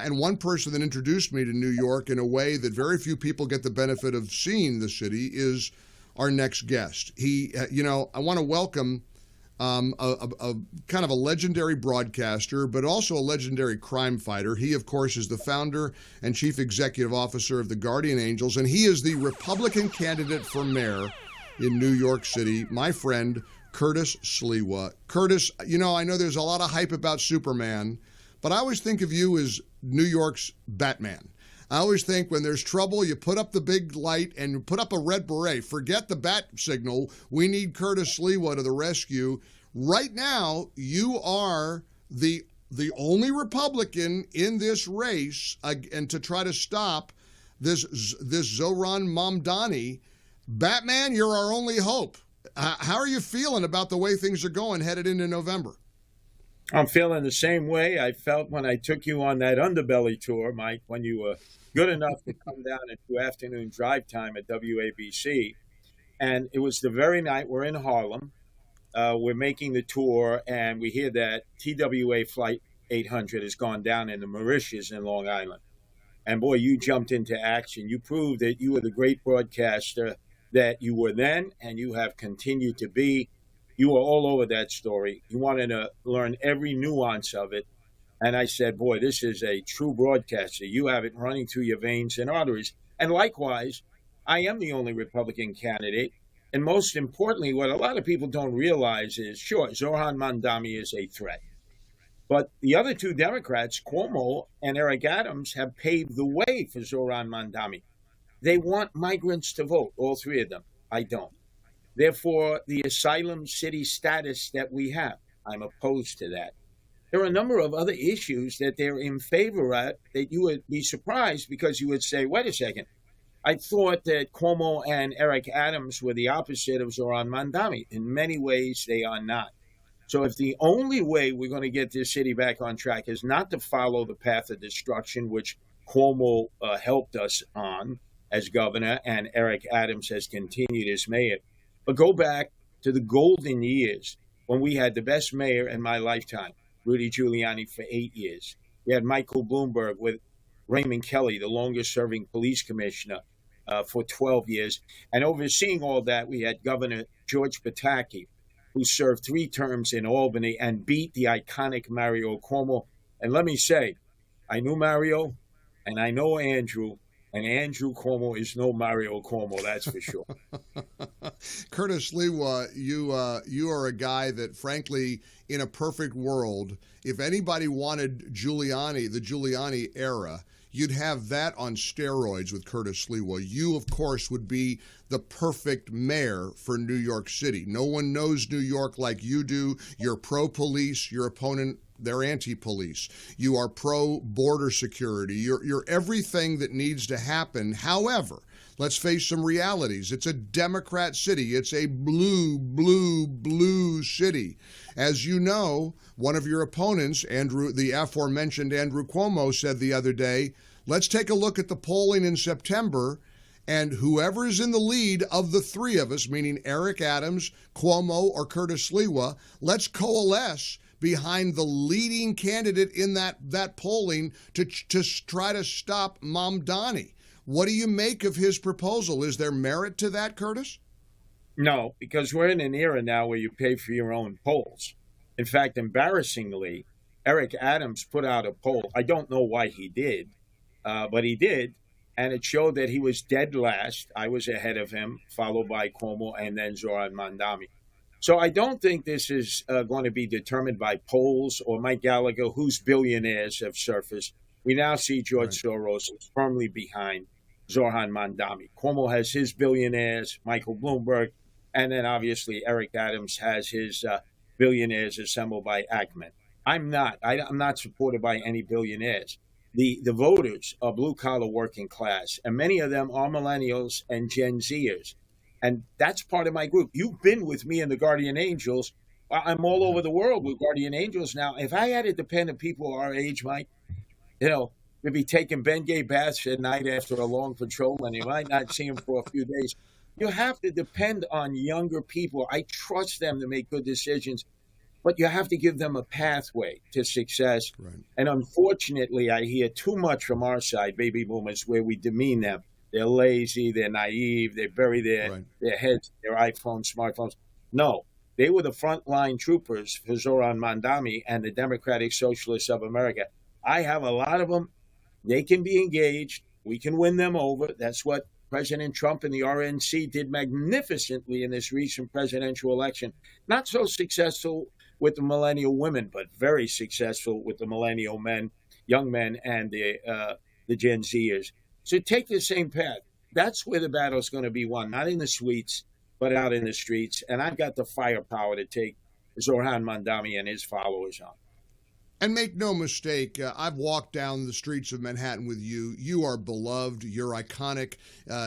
and one person that introduced me to New York in a way that very few people get the benefit of seeing the city is our next guest. He, I want to welcome a kind of a legendary broadcaster, but also a legendary crime fighter. He, of course, is the founder and chief executive officer of the Guardian Angels, and he is the Republican candidate for mayor in New York City, my friend, Curtis Sliwa. Curtis, I know there's a lot of hype about Superman, but I always think of you as New York's Batman. I always think when there's trouble, you put up the big light and you put up a red beret. Forget the bat signal. We need Curtis Sliwa to the rescue. Right now, you are the only Republican in this race, and to try to stop this Zohran Mamdani. Batman, you're our only hope. How are you feeling about the way things are going headed into November? I'm feeling the same way I felt when I took you on that Underbelly tour, Mike, when you were good enough to come down and do afternoon drive time at WABC. And it was the very night we're in Harlem. We're making the tour, and we hear that TWA Flight 800 has gone down in the Mauritius in Long Island. And boy, you jumped into action. You proved that you were the great broadcaster that you were then, and you have continued to be. You were all over that story. You wanted to learn every nuance of it. And I said, boy, this is a true broadcaster. You have it running through your veins and arteries. And likewise, I am the only Republican candidate. And most importantly, what a lot of people don't realize is, sure, Zohran Mamdani is a threat. But the other two Democrats, Cuomo and Eric Adams, have paved the way for Zohran Mamdani. They want migrants to vote, all three of them. I don't. Therefore, the asylum city status that we have, I'm opposed to that. There are a number of other issues that they're in favor of that you would be surprised because you would say, wait a second, I thought that Cuomo and Eric Adams were the opposite of Zohran Mamdani. In many ways, they are not. So if the only way we're going to get this city back on track is not to follow the path of destruction, which Cuomo helped us on as governor and Eric Adams has continued as mayor, but go back to the golden years when we had the best mayor in my lifetime, Rudy Giuliani, for 8 years. We had Michael Bloomberg with Raymond Kelly, the longest-serving police commissioner, for 12 years. And overseeing all that, we had Governor George Pataki, who served 3 terms in Albany and beat the iconic Mario Cuomo. And let me say, I knew Mario and I know Andrew, and Andrew Cuomo is no Mario Cuomo, that's for sure. Curtis Sliwa, you are a guy that, frankly, in a perfect world, if anybody wanted Giuliani, the Giuliani era, you'd have that on steroids with Curtis Sliwa. You, of course, would be the perfect mayor for New York City. No one knows New York like you do. You're pro-police. Your opponent, they're anti-police. You are pro-border security. You're everything that needs to happen. However, let's face some realities. It's a Democrat city. It's a blue, blue, blue city. As you know, one of your opponents, the aforementioned Andrew Cuomo, said the other day, let's take a look at the polling in September, and whoever is in the lead of the three of us, meaning Eric Adams, Cuomo, or Curtis Sliwa, let's coalesce behind the leading candidate in that polling to try to stop Mamdani. What do you make of his proposal? Is there merit to that, Curtis? No, because we're in an era now where you pay for your own polls. In fact, embarrassingly, Eric Adams put out a poll. I don't know why he did, but he did. And it showed that he was dead last. I was ahead of him, followed by Cuomo and then Zohran Mamdani. So I don't think this is going to be determined by polls or Mike Gallagher, whose billionaires have surfaced. We now see George Soros is firmly behind Zohran Mamdani. Cuomo has his billionaires, Michael Bloomberg, and then obviously Eric Adams has his billionaires assembled by Ackman. I'm not supported by any billionaires. The voters are blue-collar working class, and many of them are millennials and Gen Zers. And that's part of my group. You've been with me in the Guardian Angels. I'm all over the world with Guardian Angels now. If I had to depend on people our age, Mike, we'd be taking Bengay baths at night after a long patrol, and you might not see them for a few days. You have to depend on younger people. I trust them to make good decisions. but you have to give them a pathway to success. Right. And unfortunately, I hear too much from our side, baby boomers, where we demean them. They're lazy, they're naive, they bury their heads, their iPhones, smartphones. No, they were the frontline troopers for Zoran Mamdani and the Democratic Socialists of America. I have a lot of them. They can be engaged. We can win them over. That's what President Trump and the RNC did magnificently in this recent presidential election. Not so successful with the millennial women, but very successful with the millennial men, young men, and the Gen Zers. So take the same path. That's where the battle's going to be won, not in the suites, but out in the streets. And I've got the firepower to take Zoran Mamdani and his followers on. And make no mistake, I've walked down the streets of Manhattan with you. You are beloved. You're iconic.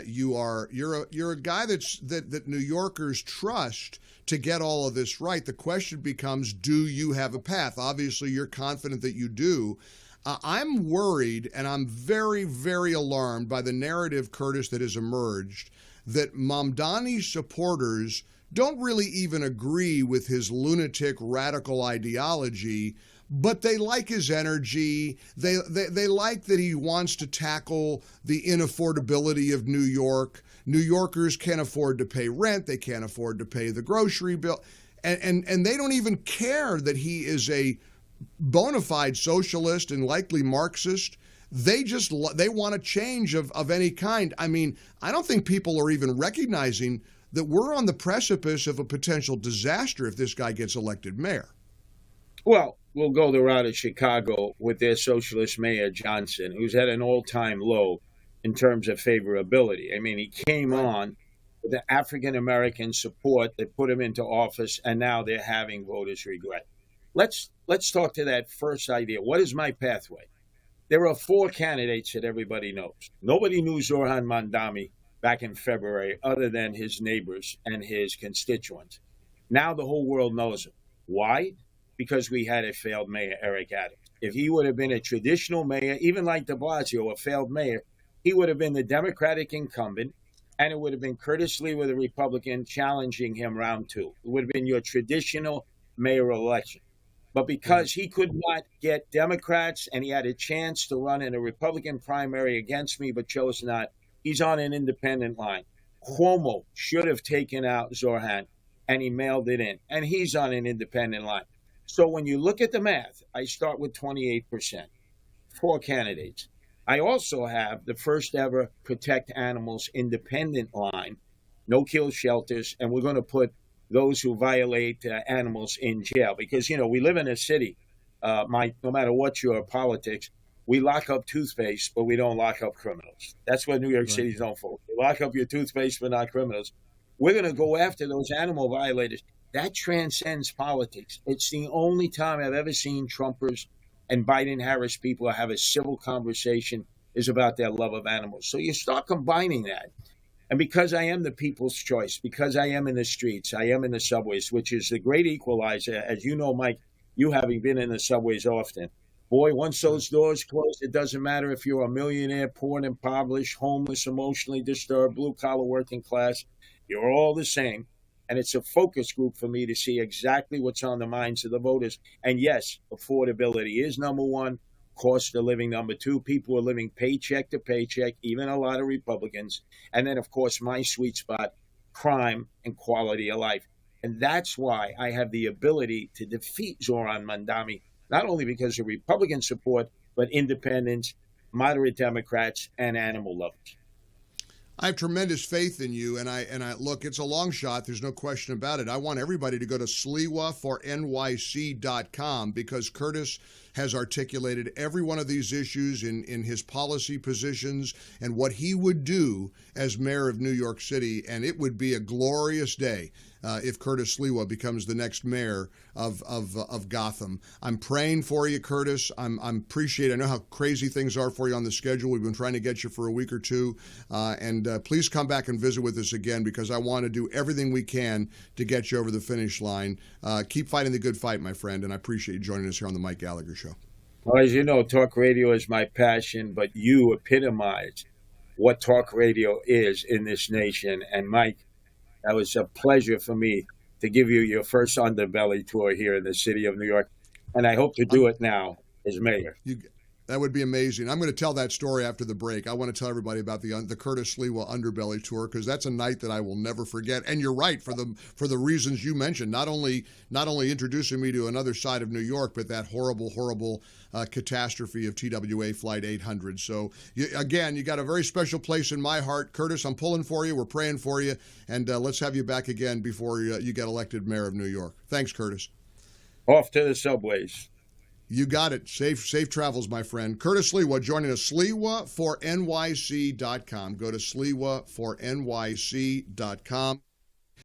You're a guy that New Yorkers trust to get all of this right. The question becomes, do you have a path? Obviously, you're confident that you do. I'm worried, and I'm very, very alarmed by the narrative, Curtis, that has emerged that Mamdani's supporters don't really even agree with his lunatic radical ideology, but they like his energy. They like that he wants to tackle the inaffordability of New York. New Yorkers can't afford to pay rent. They can't afford to pay the grocery bill. And they don't even care that he is a bona fide socialist and likely Marxist. They want a change of any kind. I mean, I don't think people are even recognizing that we're on the precipice of a potential disaster if this guy gets elected mayor. Well, we'll go the route of Chicago with their socialist mayor, Johnson, who's at an all-time low in terms of favorability. I mean, he came on with the African-American support that put him into office, and now they're having voters regret. Let's talk to that first idea. What is my pathway? There are 4 candidates that everybody knows. Nobody knew Zoran Mamdani back in February other than his neighbors and his constituents. Now the whole world knows him. Why? Because we had a failed mayor, Eric Adams. If he would have been a traditional mayor, even like de Blasio, a failed mayor, he would have been the Democratic incumbent, and it would have been Curtis Sliwa, the Republican, challenging him round 2. It would have been your traditional mayoral election. But because he could not get Democrats and he had a chance to run in a Republican primary against me but chose not, he's on an independent line. Cuomo should have taken out Zoran, and he mailed it in, and he's on an independent line. So when you look at the math, I start with 28%, 4 candidates. I also have the first ever Protect Animals independent line, no kill shelters, and we're going to put those who violate animals in jail. Because, we live in a city, Mike, no matter what your politics, we lock up toothpaste, but we don't lock up criminals. That's what New York City's known for. We lock up your toothpaste, but not criminals. We're going to go after those animal violators. That transcends politics. It's the only time I've ever seen Trumpers and Biden-Harris people have a civil conversation is about their love of animals. So you start combining that. And because I am the people's choice, because I am in the streets, I am in the subways, which is the great equalizer. As you know, Mike, you having been in the subways often. Boy, once those doors close, it doesn't matter if you're a millionaire, poor and impoverished, homeless, emotionally disturbed, blue-collar working class. You're all the same. And it's a focus group for me to see exactly what's on the minds of the voters. And yes, affordability is number 1. Cost of living number 2. People are living paycheck to paycheck, even a lot of Republicans. And then, of course, my sweet spot, crime and quality of life. And that's why I have the ability to defeat Zoran Mamdani, not only because of Republican support, but independents, moderate Democrats, and animal lovers. I have tremendous faith in you, and I look, it's a long shot. There's no question about it. I want everybody to go to sliwafornyc.com because Curtis has articulated every one of these issues in his policy positions and what he would do as mayor of New York City, and it would be a glorious day if Curtis Sliwa becomes the next mayor of Gotham. I'm praying for you, Curtis. I know how crazy things are for you on the schedule. We've been trying to get you for a week or two, and please come back and visit with us again because I want to do everything we can to get you over the finish line. Keep fighting the good fight, my friend, and I appreciate you joining us here on the Mike Gallagher Show. Well, as you know, talk radio is my passion, but you epitomize what talk radio is in this nation. And Mike, that was a pleasure for me to give you your first underbelly tour here in the city of New York, and I hope to do it now as mayor. That would be amazing. I'm going to tell that story after the break. I want to tell everybody about the Curtis Sliwa Underbelly Tour, because that's a night that I will never forget. And you're right, for the reasons you mentioned. Not only introducing me to another side of New York, but that horrible catastrophe of TWA Flight 800. So again, you got a very special place in my heart, Curtis. I'm pulling for you. We're praying for you, and let's have you back again before you get elected mayor of New York. Thanks, Curtis. Off to the subways. You got it. Safe travels, my friend. Curtis Sliwa joining us. Sliwa for NYC.com. Go to Sliwa for NYC.com.